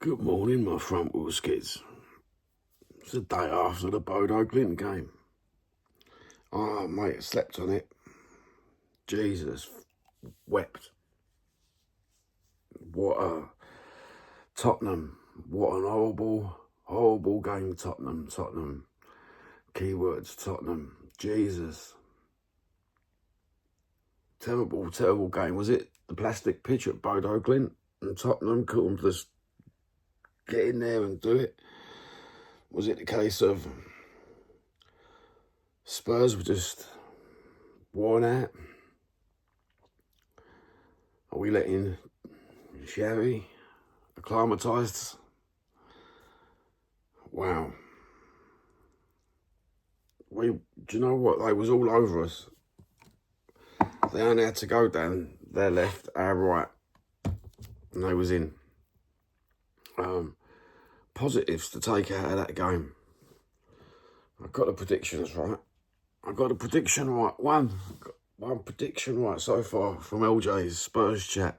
Good morning, my front wheel skids. It's the day after the Bodo game. Oh, mate, I slept on it. Jesus, wept. What a Tottenham. What an horrible game, Tottenham. Keywords, Tottenham. Jesus. Terrible game. Was it the plastic pitch at Bodo and Tottenham couldn't just get in there and do it? Was it the case of Spurs were just worn out? Are we letting Xavi acclimatised? Wow. Do you know what? They was all over us. They only had to go down their left, our right, and they was in. Positives to take out of that game. I got the predictions right. I got a prediction right. One prediction right so far from LJ's Spurs chat.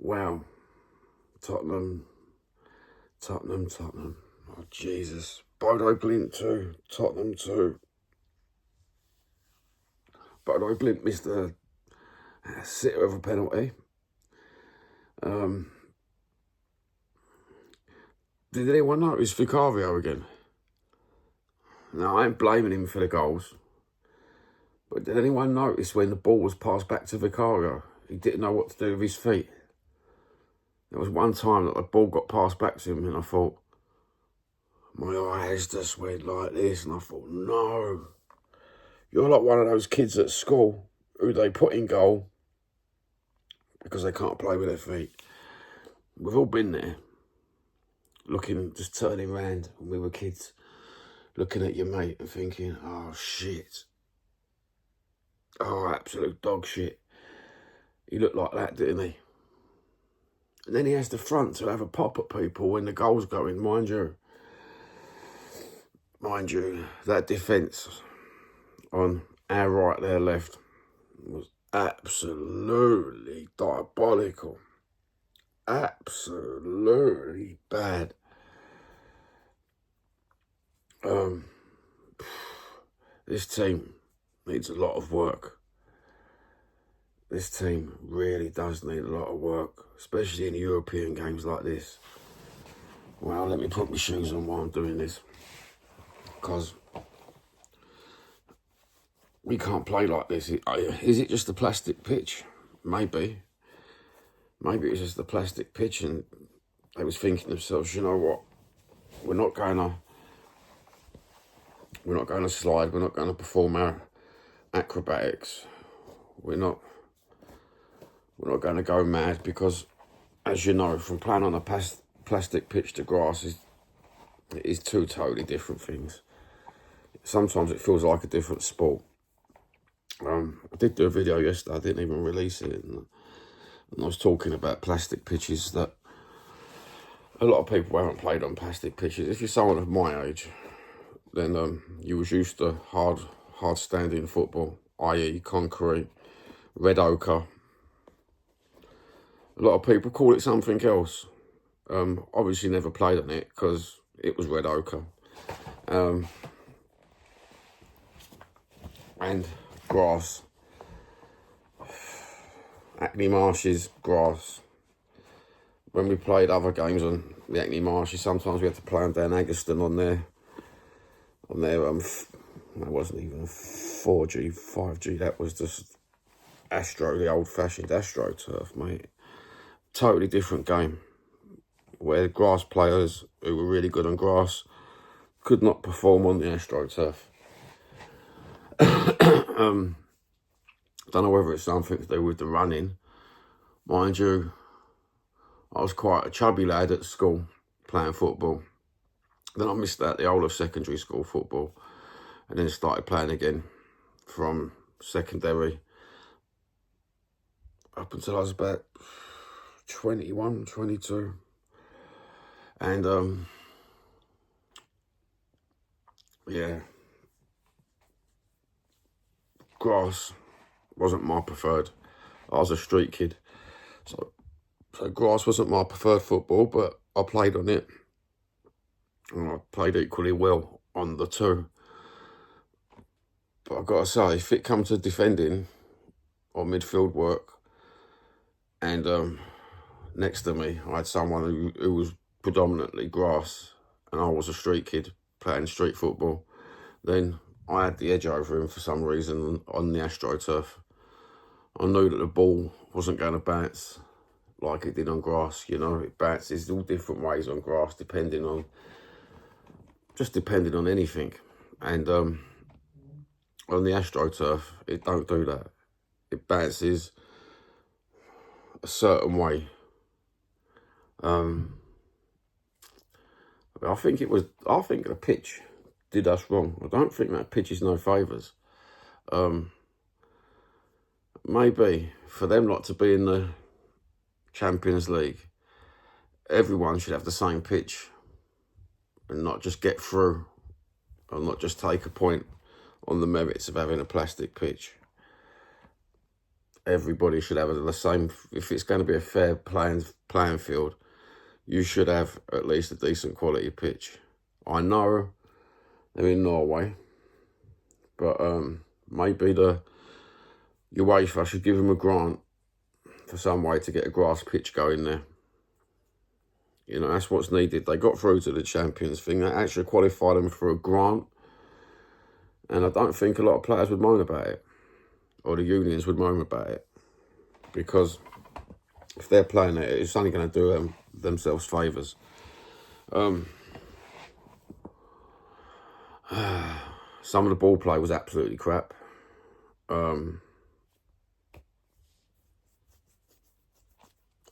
Wow. Tottenham. Oh, Jesus. Bodo Glint 2. Tottenham 2. Bodo Glint missed a sitter of a penalty. Did anyone notice Vicario again? Now, I ain't blaming him for the goals. But did anyone notice when the ball was passed back to Vicario? He didn't know what to do with his feet. There was one time that the ball got passed back to him and I thought, my eyes just went like this and I thought, no. You're like one of those kids at school who they put in goal because they can't play with their feet. We've all been there, just turning around when we were kids, looking at your mate and thinking, oh, shit. Oh, absolute dog shit. He looked like that, didn't he? And then he has the front to have a pop at people when the goal's going, mind you. Mind you, that defence on our right, their left, was absolutely diabolical. Absolutely bad. This team needs a lot of work. This team really does need a lot of work, especially in European games like this. Well, let me put my shoes on while I'm doing this, because we can't play like this. Is it just a plastic pitch? Maybe. Maybe it's just a plastic pitch and they was thinking to themselves, you know what, we're not going to slide, we're not going to perform our acrobatics, we're not going to go mad, because, as you know, from playing on a plastic pitch to grass is two totally different things. Sometimes it feels like a different sport. I did do a video yesterday, I didn't even release it, and I was talking about plastic pitches, that a lot of people haven't played on plastic pitches. If you're someone of my age, then you was used to hard standing football, i.e. concrete, red ochre. A lot of people call it something else. Obviously never played on it because it was red ochre. And grass. Hackney Marshes, grass. When we played other games on the Hackney Marshes, sometimes we had to play them down Aggerston on their that wasn't even 4G, 5G, that was just the old-fashioned AstroTurf, mate. Totally different game, where grass players who were really good on grass could not perform on the AstroTurf. Don't know whether it's something to do with the running. Mind you, I was quite a chubby lad at school playing football. Then I missed out the whole of secondary school football, and then started playing again from secondary up until I was about 21, 22. And yeah, grass wasn't my preferred. I was a street kid, so grass wasn't my preferred football, but I played on it, and I played equally well on the 2. But I've got to say, if it comes to defending or midfield work, and next to me I had someone who was predominantly grass, and I was a street kid playing street football, then I had the edge over him for some reason on the AstroTurf. I knew that the ball wasn't going to bounce like it did on grass. You know, it bounces all different ways on grass, depending on anything. And on the AstroTurf, it don't do that. It bounces a certain way. I think the pitch did us wrong. I don't think that pitch is no favours. Maybe for them not to be in the Champions League, everyone should have the same pitch and not just get through, or not just take a point on the merits of having a plastic pitch. Everybody should have the same. If it's going to be a fair playing field, you should have at least a decent quality pitch. I know they're in Norway, but maybe the UEFA should give them a grant for some way to get a grass pitch going there. You know, that's what's needed. They got through to the Champions thing. That actually qualified them for a grant. And I don't think a lot of players would moan about it, or the unions would moan about it, because if they're playing it, it's only going to do themselves favours. Some of the ball play was absolutely crap.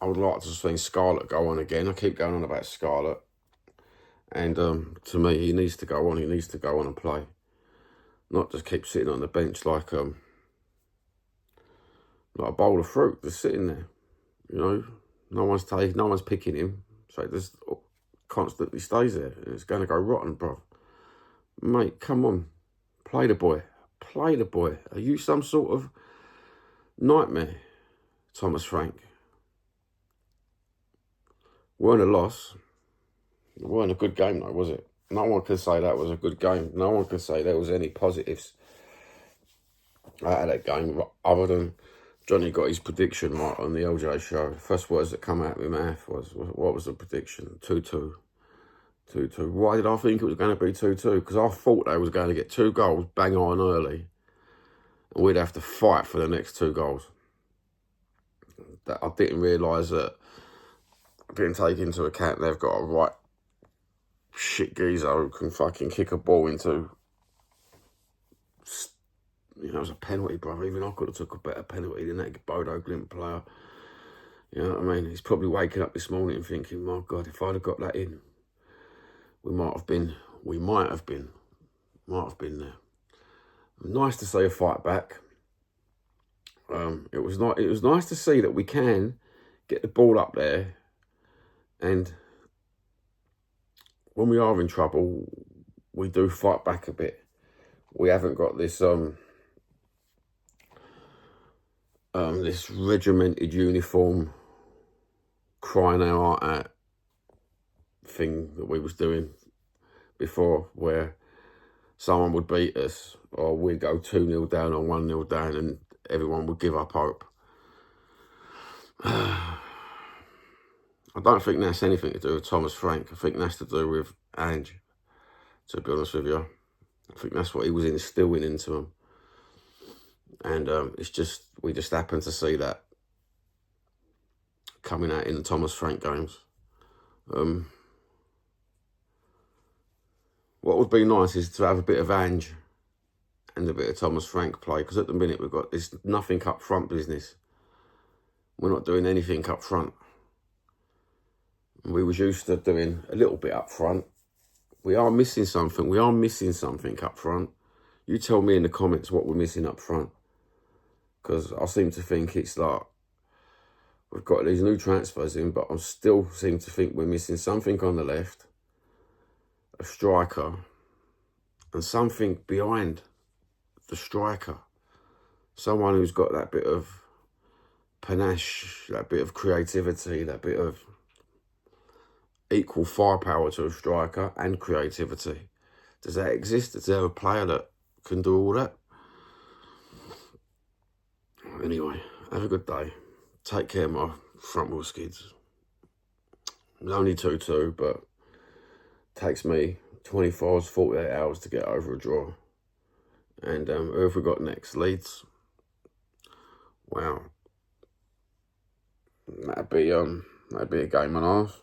I would like to see Scarlett go on again. I keep going on about Scarlett. And to me, he needs to go on. He needs to go on and play. Not just keep sitting on the bench like a bowl of fruit, just sitting there. You know, no one's picking him. So it just constantly stays there. It's going to go rotten, bro. Mate, come on. Play the boy. Play the boy. Are you some sort of nightmare, Thomas Frank? Weren't a loss. It weren't a good game, though, was it? No one could say that was a good game. No one could say there was any positives out of that game, other than Johnny got his prediction right on the LJ show. The first words that come out of my mouth was, what was the prediction? 2-2. 2-2. Why did I think it was going to be 2-2? Because I thought they was going to get 2 goals bang on early, and we'd have to fight for the next 2 goals. That I didn't realise that. I didn't take into account they've got a right shit geezer who can fucking kick a ball into, you know, it was a penalty, brother. Even I could have took a better penalty than that Bodo Glint player. You know what I mean? He's probably waking up this morning thinking, my God, if I'd have got that in, we might have been there. Nice to see a fight back. It was nice to see that we can get the ball up there, and when we are in trouble, we do fight back a bit. We haven't got this this regimented uniform crying out at thing that we was doing before, where someone would beat us or we'd go 2-0 down or 1-0 down and everyone would give up hope. I don't think that's anything to do with Thomas Frank. I think that's to do with Ange, to be honest with you. I think that's what he was instilling into him. And we just happen to see that coming out in the Thomas Frank games. What would be nice is to have a bit of Ange and a bit of Thomas Frank play, because at the minute we've got this nothing up front business. We're not doing anything up front. We was used to doing a little bit up front. We are missing something. We are missing something up front. You tell me in the comments what we're missing up front. Because I seem to think it's like we've got these new transfers in, but I still seem to think we're missing something on the left, a striker, and something behind the striker. Someone who's got that bit of panache, that bit of creativity, that bit of equal firepower to a striker and creativity? Does that exist? Is there a player that can do all that? Anyway, have a good day. Take care, my front wheel skids. It's only 2-2, but it takes me 24 to 48 hours to get over a draw. And who have we got next? Leeds. Wow. That'd be a game and a half.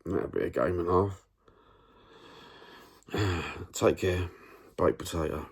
That'd be a game and a half. Take care. Baked potato.